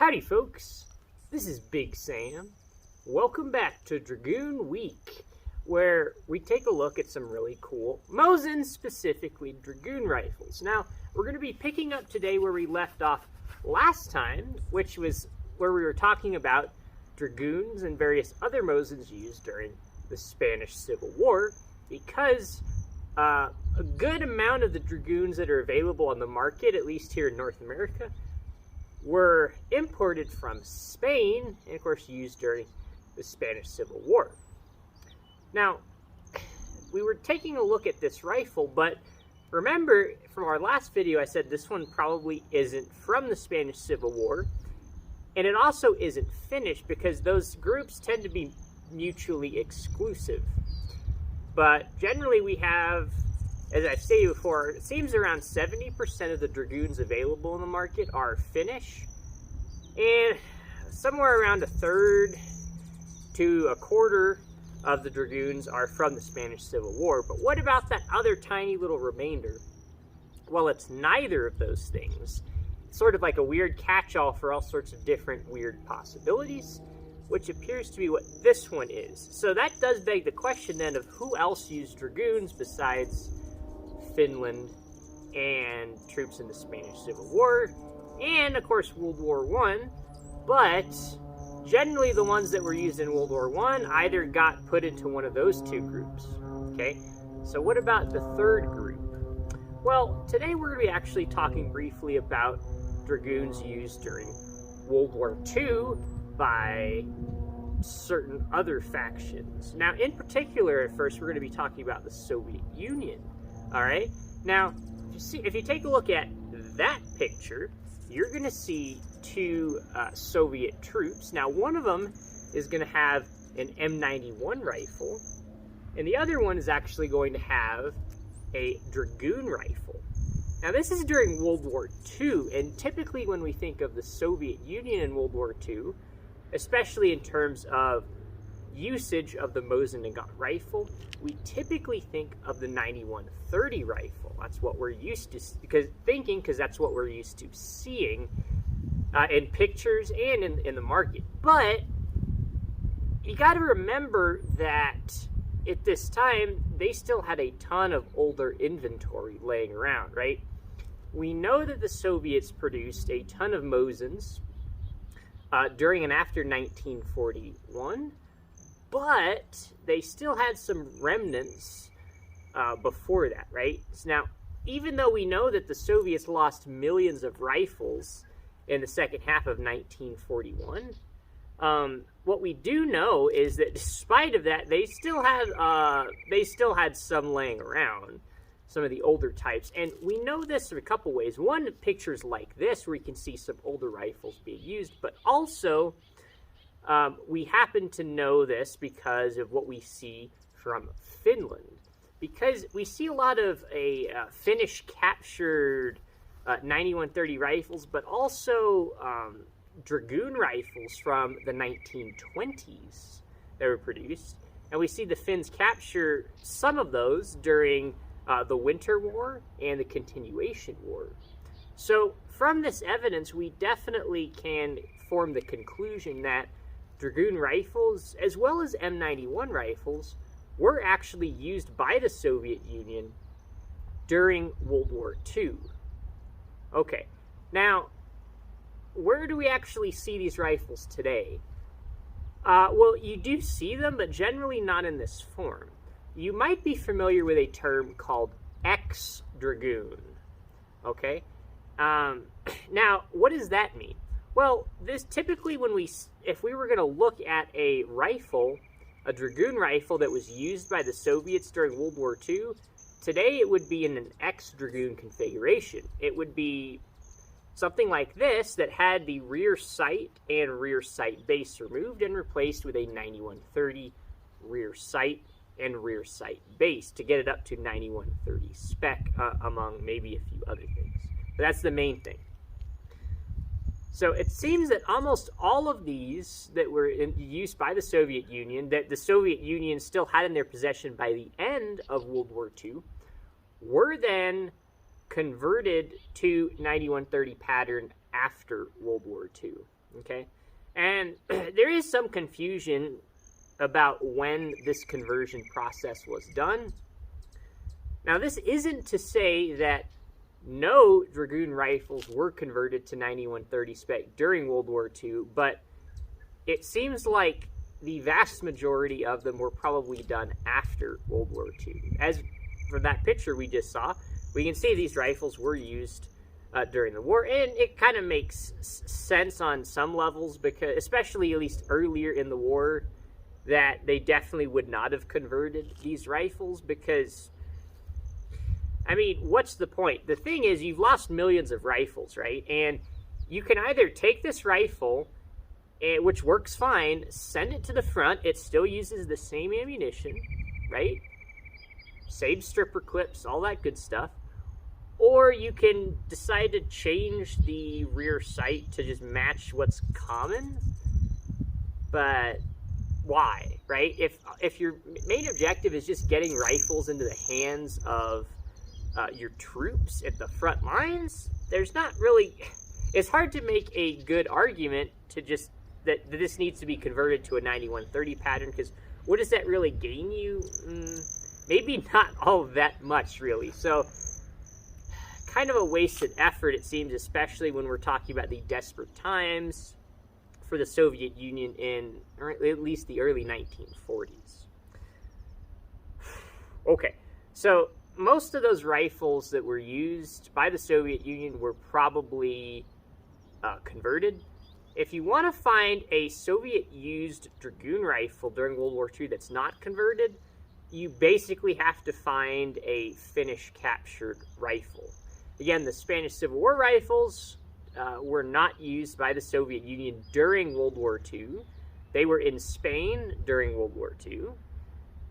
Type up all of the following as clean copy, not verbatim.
Howdy folks, this is Big Sam. Welcome back to Dragoon Week, where we take a look at some really cool Mosin, specifically dragoon rifles. Now, we're going to be picking up today where we left off last time, which was where we were talking about dragoons and various other Mosins used during the Spanish Civil War, because a good amount of the dragoons that are available on the market, at least here in North America, were imported from Spain and, of course, used during the Spanish Civil War. Now, we were taking a look at this rifle, but remember from our last video I said this one probably isn't from the Spanish Civil War, and it also isn't finished because those groups tend to be mutually exclusive. But generally we have, as I've stated before, it seems around 70% of the dragoons available in the market are Finnish, and somewhere around a third to a quarter of the dragoons are from the Spanish Civil War. But what about that other tiny little remainder? Well, it's neither of those things. It's sort of like a weird catch-all for all sorts of different weird possibilities, which appears to be what this one is. So that does beg the question then of who else used dragoons besides Finland and troops in the Spanish Civil War, and of course World War I, but generally the ones that were used in World War I either got put into one of those two groups. Okay, so what about the third group? Well, today we're going to be actually talking briefly about dragoons used during World War II by certain other factions. Now, in particular, at first, we're going to be talking about the Soviet Union. All right. Now, if you take a look at that picture, you're going to see two Soviet troops. Now, one of them is going to have an M91 rifle, and the other one is actually going to have a dragoon rifle. Now, this is during World War II, and typically when we think of the Soviet Union in World War II, especially in terms of usage of the Mosin Nagant rifle, we typically think of the 9130 rifle. That's what we're used to because that's what we're used to seeing in pictures and in the market. But you got to remember that at this time they still had a ton of older inventory laying around, right? We know that the Soviets produced a ton of Mosins during and after 1941, but they still had some remnants before that, right? So now, even though we know that the Soviets lost millions of rifles in the second half of 1941, what we do know is that despite of that, they still had some laying around, some of the older types. And we know this in a couple ways. One, pictures like this where you can see some older rifles being used, but also we happen to know this because of what we see from Finland. Because we see a lot of Finnish captured 9130 rifles, but also dragoon rifles from the 1920s that were produced. And we see the Finns capture some of those during the Winter War and the Continuation War. So from this evidence, we definitely can form the conclusion that dragoon rifles, as well as M91 rifles, were actually used by the Soviet Union during World War II. Okay, now, where do we actually see these rifles today? Well, you do see them, but generally not in this form. You might be familiar with a term called x-dragoon, okay? Now, what does that mean? Well, this typically if we were going to look at a rifle, a dragoon rifle that was used by the Soviets during World War II, today it would be in an x-dragoon configuration. It would be something like this that had the rear sight and rear sight base removed and replaced with a 9130 rear sight and rear sight base to get it up to 9130 spec, among maybe a few other things. But that's the main thing. So it seems that almost all of these that were in use by the Soviet Union, that the Soviet Union still had in their possession by the end of World War II, were then converted to 9130 pattern after World War II. Okay, and there is some confusion about when this conversion process was done. Now, this isn't to say that no dragoon rifles were converted to 9130 spec during World War II, but it seems like the vast majority of them were probably done after World War II. As for that picture we just saw, we can see these rifles were used during the war, and it kind of makes sense on some levels, because especially at least earlier in the war, that they definitely would not have converted these rifles, because I mean, what's the point? The thing is, you've lost millions of rifles, right? And you can either take this rifle, which works fine, send it to the front. It still uses the same ammunition, right? Same stripper clips, all that good stuff. Or you can decide to change the rear sight to just match what's common. But why, right? If your main objective is just getting rifles into the hands of your troops at the front lines, there's not really, it's hard to make a good argument to just that this needs to be converted to a 9130 pattern, because what does that really gain you? Maybe not all that much, really. So kind of a wasted effort, it seems, especially when we're talking about the desperate times for the Soviet Union in, or at least the early 1940s. Okay, so most of those rifles that were used by the Soviet Union were probably converted. If you want to find a Soviet-used dragoon rifle during World War II that's not converted, you basically have to find a Finnish-captured rifle. Again, the Spanish Civil War rifles were not used by the Soviet Union during World War II. They were in Spain during World War II.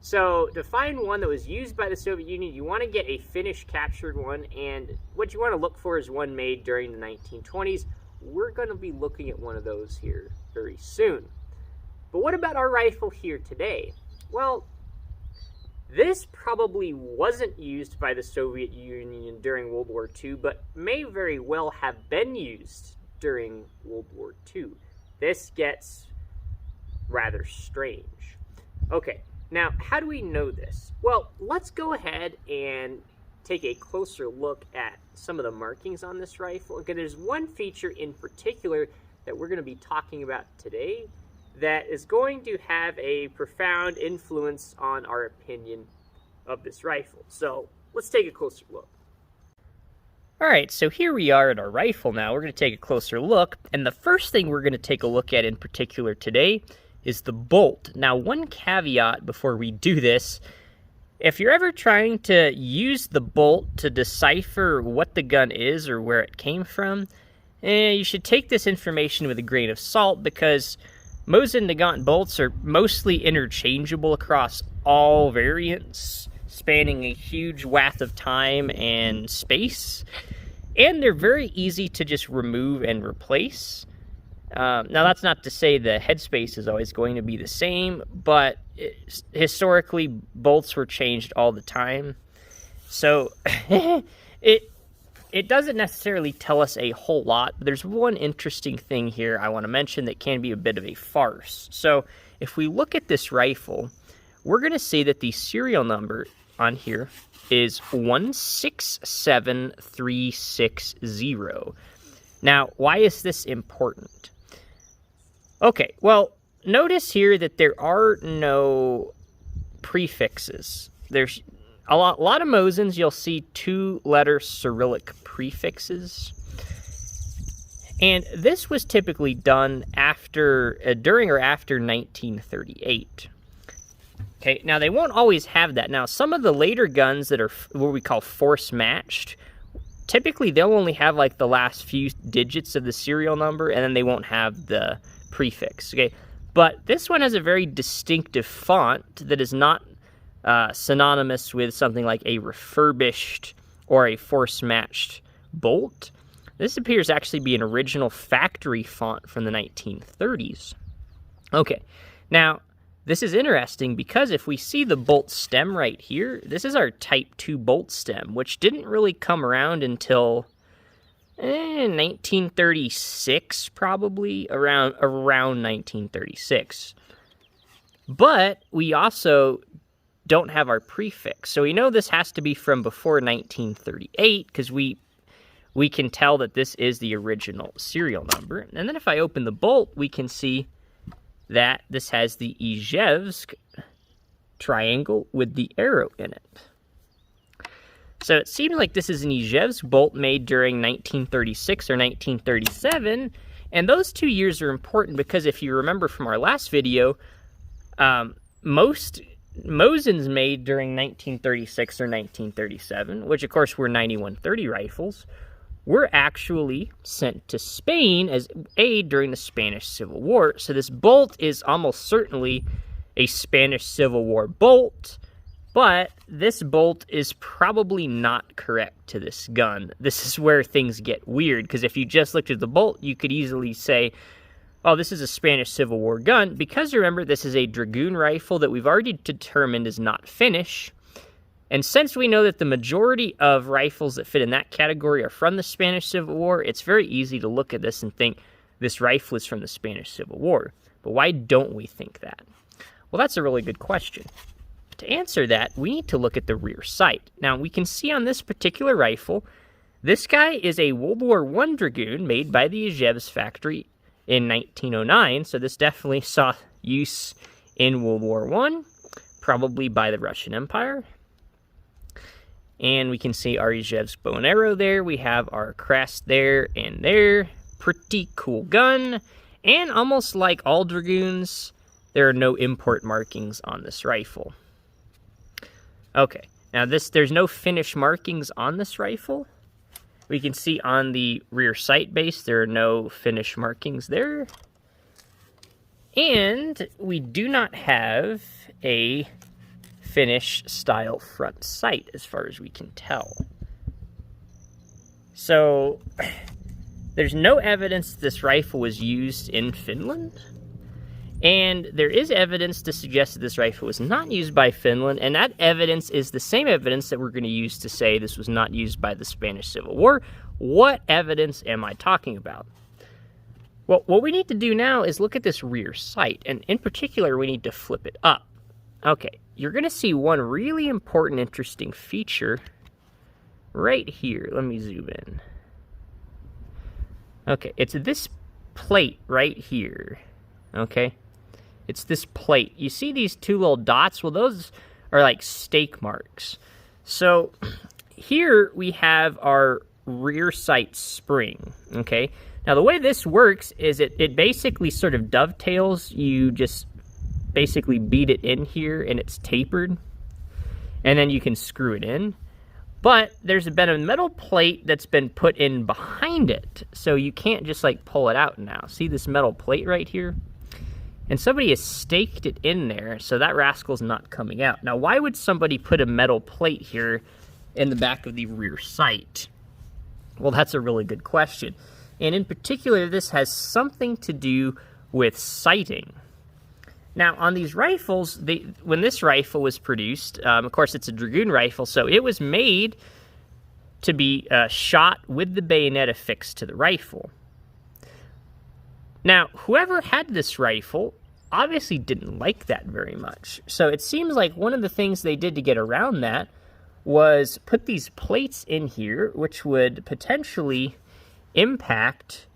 So to find one that was used by the Soviet Union, you want to get a Finnish-captured one, and what you want to look for is one made during the 1920s. We're going to be looking at one of those here very soon. But what about our rifle here today? Well, this probably wasn't used by the Soviet Union during World War II, but may very well have been used during World War II. This gets rather strange. Okay. Now, how do we know this? Well, let's go ahead and take a closer look at some of the markings on this rifle. Okay, there's one feature in particular that we're going to be talking about today that is going to have a profound influence on our opinion of this rifle. So, let's take a closer look. All right, so here we are at our rifle now. We're going to take a closer look, and the first thing we're going to take a look at in particular today is the bolt. Now, one caveat before we do this: if you're ever trying to use the bolt to decipher what the gun is or where it came from, you should take this information with a grain of salt, because Mosin Nagant bolts are mostly interchangeable across all variants, spanning a huge wath of time and space, and they're very easy to just remove and replace. Now, that's not to say the headspace is always going to be the same, but historically, bolts were changed all the time. So, it doesn't necessarily tell us a whole lot, but there's one interesting thing here I want to mention that can be a bit of a farce. So, if we look at this rifle, we're going to see that the serial number on here is 167360. Now, why is this important? Okay, well, notice here that there are no prefixes. There's a lot of Mosins, you'll see 2-letter Cyrillic prefixes. And this was typically done during or after 1938. Okay, now they won't always have that. Now, some of the later guns that are what we call force matched, typically they'll only have like the last few digits of the serial number, and then they won't have the prefix. Okay, but this one has a very distinctive font that is not synonymous with something like a refurbished or a force matched bolt. This appears to actually be an original factory font from the 1930s. Okay, now this is interesting because if we see the bolt stem right here, this is our Type 2 bolt stem, which didn't really come around until 1936, probably around 1936. But we also don't have our prefix, so we know this has to be from before 1938 because we can tell that this is the original serial number. And then if I open the bolt, we can see that this has the Ijevsk triangle with the arrow in it. So it seems like this is an Ijevsk bolt made during 1936 or 1937, and those 2 years are important because if you remember from our last video, most Mosins made during 1936 or 1937, which of course were 9130 rifles, were actually sent to Spain as aid during the Spanish Civil War. So this bolt is almost certainly a Spanish Civil War bolt, but this bolt is probably not correct to this gun. This is where things get weird, because if you just looked at the bolt, you could easily say, oh, this is a Spanish Civil War gun, because remember, this is a dragoon rifle that we've already determined is not Finnish. And since we know that the majority of rifles that fit in that category are from the Spanish Civil War, it's very easy to look at this and think this rifle is from the Spanish Civil War. But why don't we think that? Well, that's a really good question. To answer that, we need to look at the rear sight. Now, we can see on this particular rifle, this guy is a World War I dragoon made by the Ijevsk factory in 1909, so this definitely saw use in World War I, probably by the Russian Empire. And we can see our Ijevsk bow and arrow there. We have our crest there and there. Pretty cool gun. And almost like all dragoons, there are no import markings on this rifle. Okay, now there's no Finnish markings on this rifle. We can see on the rear sight base, there are no Finnish markings there. And we do not have a Finnish style front sight as far as we can tell. So there's no evidence this rifle was used in Finland. And there is evidence to suggest that this rifle was not used by Finland, and that evidence is the same evidence that we're going to use to say this was not used by the Spanish Civil War. What evidence am I talking about? Well, what we need to do now is look at this rear sight, and in particular, we need to flip it up. Okay, you're going to see one really important, interesting feature right here. Let me zoom in. Okay, it's this plate right here. Okay, it's this plate. You see these two little dots? Well, those are like stake marks. So here we have our rear sight spring. Okay, now the way this works is it basically sort of dovetails. You just basically beat it in here and it's tapered, and then you can screw it in. But there's been a metal plate that's been put in behind it, so you can't just like pull it out now. See this metal plate right here? And somebody has staked it in there, so that rascal's not coming out. Now, why would somebody put a metal plate here in the back of the rear sight? Well, that's a really good question. And in particular, this has something to do with sighting. Now, on these rifles, when this rifle was produced, of course, it's a dragoon rifle, so it was made to be shot with the bayonet affixed to the rifle. Now, whoever had this rifle obviously didn't like that very much. So it seems like one of the things they did to get around that was put these plates in here, which would potentially impact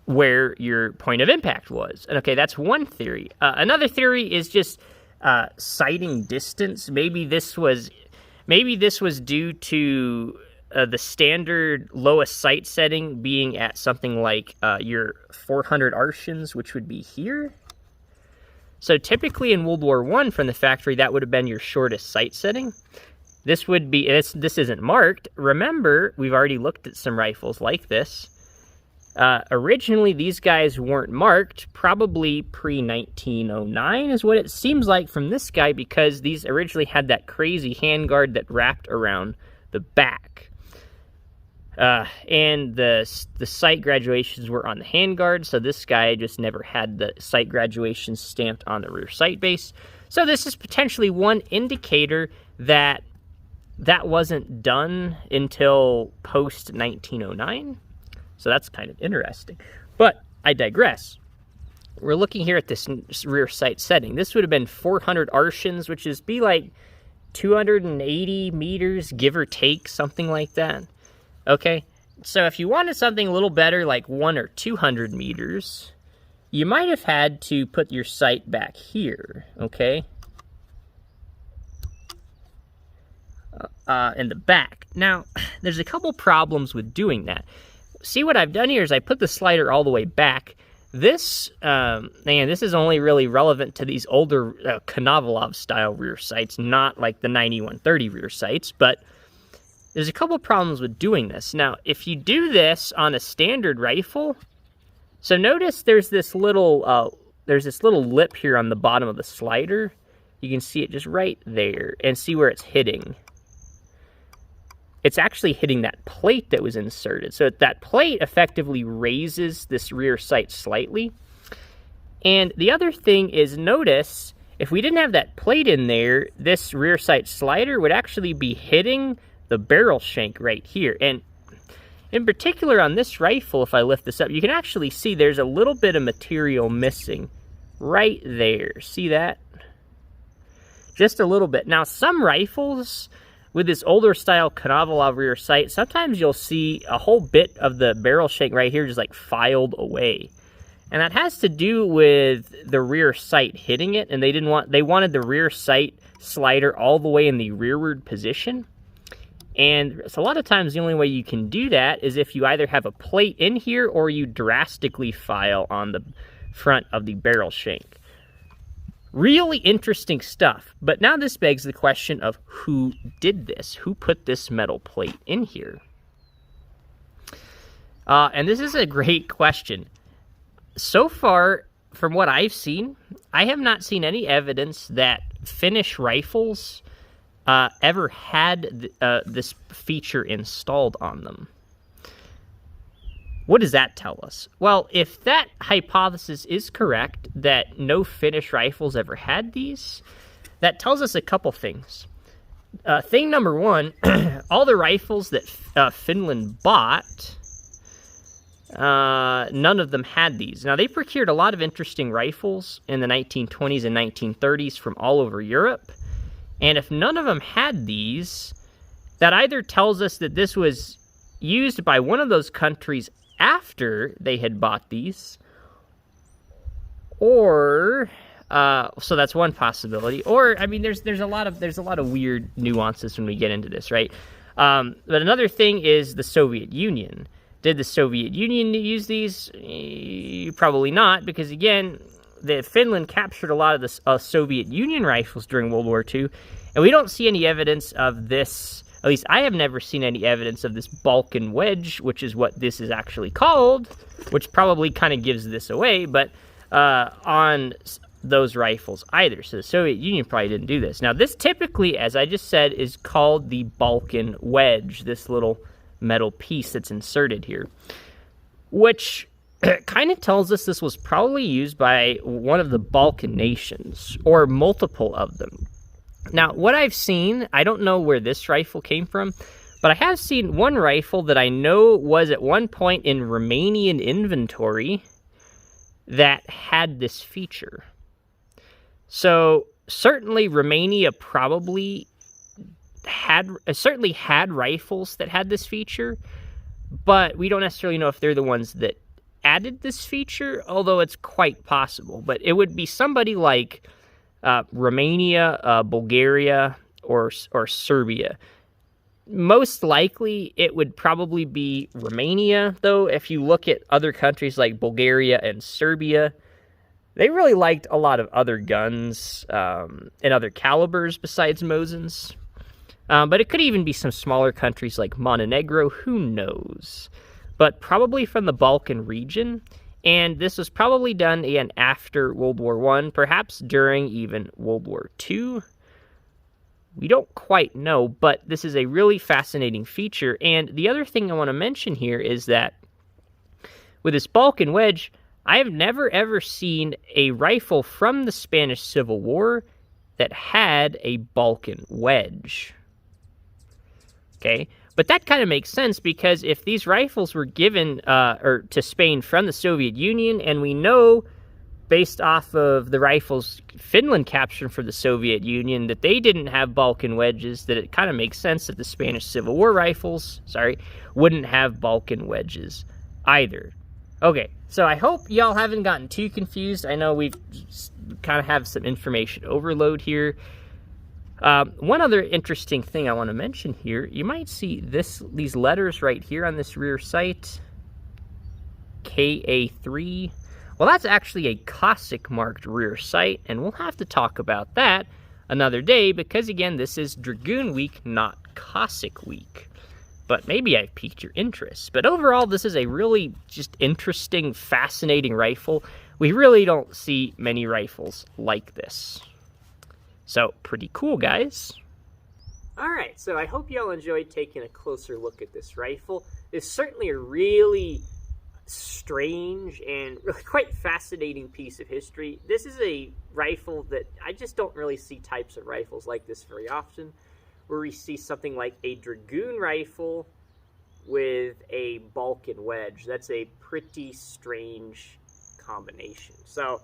where your point of impact was. And okay, that's one theory. Another theory is just sighting distance. Maybe this was due to the standard lowest sight setting being at something like your 400 arshins, which would be here. So typically in World War I from the factory, that would have been your shortest sight setting. This would be, this isn't marked. Remember, we've already looked at some rifles like this. Originally, these guys weren't marked, probably pre-1909 is what it seems like from this guy, because these originally had that crazy handguard that wrapped around the back. And the sight graduations were on the handguard, so this guy just never had the sight graduations stamped on the rear sight base. So this is potentially one indicator that that wasn't done until post-1909. So that's kind of interesting. But I digress. We're looking here at this rear sight setting. This would have been 400 arshins, which is be like 280 meters, give or take, something like that. Okay, so if you wanted something a little better, like 100 or 200 meters, you might have had to put your sight back here, okay? In the back. Now, there's a couple problems with doing that. See, what I've done here is I put the slider all the way back. This, this is only really relevant to these older Konovalov-style rear sights, not like the 9130 rear sights, but there's a couple problems with doing this. Now, if you do this on a standard rifle, so notice there's this little lip here on the bottom of the slider. You can see it just right there, and see where it's hitting. It's actually hitting that plate that was inserted. So that plate effectively raises this rear sight slightly. And the other thing is, notice, if we didn't have that plate in there, this rear sight slider would actually be hitting the barrel shank right here. And in particular on this rifle, if I lift this up, you can actually see there's a little bit of material missing right there. See that? Just a little bit. Now, some rifles with this older style Konovalov rear sight, sometimes you'll see a whole bit of the barrel shank right here just like filed away. And that has to do with the rear sight hitting it, and they wanted the rear sight slider all the way in the rearward position. And so a lot of times the only way you can do that is if you either have a plate in here or you drastically file on the front of the barrel shank. Really interesting stuff. But now this begs the question of who did this? Who put this metal plate in here? And this is a great question. So far, from what I've seen, I have not seen any evidence that Finnish rifles ever had this feature installed on them. What does that tell us? Well, if that hypothesis is correct, that no Finnish rifles ever had these, that tells us a couple things. Thing number one, all the rifles that Finland bought, none of them had these. Now, they procured a lot of interesting rifles in the 1920s and 1930s from all over Europe, and if none of them had these, that either tells us that this was used by one of those countries after they had bought these, or so that's one possibility. Or I mean, there's a lot of weird nuances when we get into this, right? But another thing is the Soviet Union. Did the Soviet Union use these? Probably not, because again, Finland captured a lot of the Soviet Union rifles during World War II, and we don't see any evidence of this. At least I have never seen any evidence of this Balkan Wedge, which is what this is actually called, which probably kind of gives this away, but on those rifles either. So the Soviet Union probably didn't do this. Now, this typically, as I just said, is called the Balkan Wedge, this little metal piece that's inserted here, which kind of tells us this was probably used by one of the Balkan nations, or multiple of them. Now, what I've seen, I don't know where this rifle came from, but I have seen one rifle that I know was at one point in Romanian inventory that had this feature. So, certainly Romania probably certainly had rifles that had this feature, but we don't necessarily know if they're the ones that added this feature, although it's quite possible. But it would be somebody like Romania, Bulgaria, or Serbia. Most likely, it would probably be Romania, though. If you look at other countries like Bulgaria and Serbia, they really liked a lot of other guns and other calibers besides Mosin's. But it could even be some smaller countries like Montenegro, who knows? But probably from the Balkan region. And this was probably done again after World War I, perhaps during even World War II. We don't quite know, but this is a really fascinating feature. And the other thing I want to mention here is that with this Balkan Wedge, I have never ever seen a rifle from the Spanish Civil War that had a Balkan Wedge. Okay, but that kind of makes sense because if these rifles were given to Spain from the Soviet Union, and we know based off of the rifles Finland captured for the Soviet Union that they didn't have Balkan wedges, that it kind of makes sense that the Spanish Civil War rifles, wouldn't have Balkan wedges either. Okay, so I hope y'all haven't gotten too confused. I know we've kind of have some information overload here. One other interesting thing I want to mention here, you might see these letters right here on this rear sight, KA3. Well, that's actually a Cossack marked rear sight, and we'll have to talk about that another day because, again, this is Dragoon Week, not Cossack Week. But maybe I've piqued your interest. But overall, this is a really just interesting, fascinating rifle. We really don't see many rifles like this. So, pretty cool, guys. Alright, so I hope y'all enjoyed taking a closer look at this rifle. It's certainly a really strange and really quite fascinating piece of history. This is a rifle that I just don't really see types of rifles like this very often, where we see something like a dragoon rifle with a Balkan wedge. That's a pretty strange combination. So,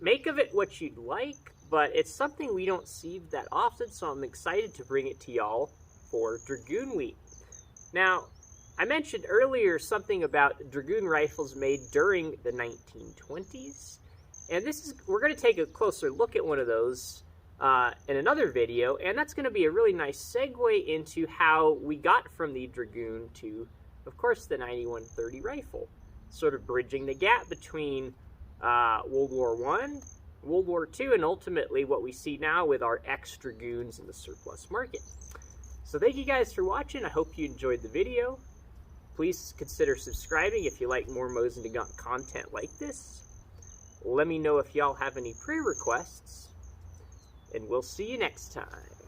make of it what you'd like, but it's something we don't see that often, so I'm excited to bring it to y'all for Dragoon Week. Now, I mentioned earlier something about dragoon rifles made during the 1920s, and we're going to take a closer look at one of those in another video, and that's going to be a really nice segue into how we got from the dragoon to, of course, the 9130 rifle, sort of bridging the gap between World War I, World War II, and ultimately what we see now with our x-dragoons in the surplus market. So thank you guys for watching. I hope you enjoyed the video. Please consider subscribing if you like more Mosin Nagant content like this. Let me know if y'all have any prayer requests, and we'll see you next time.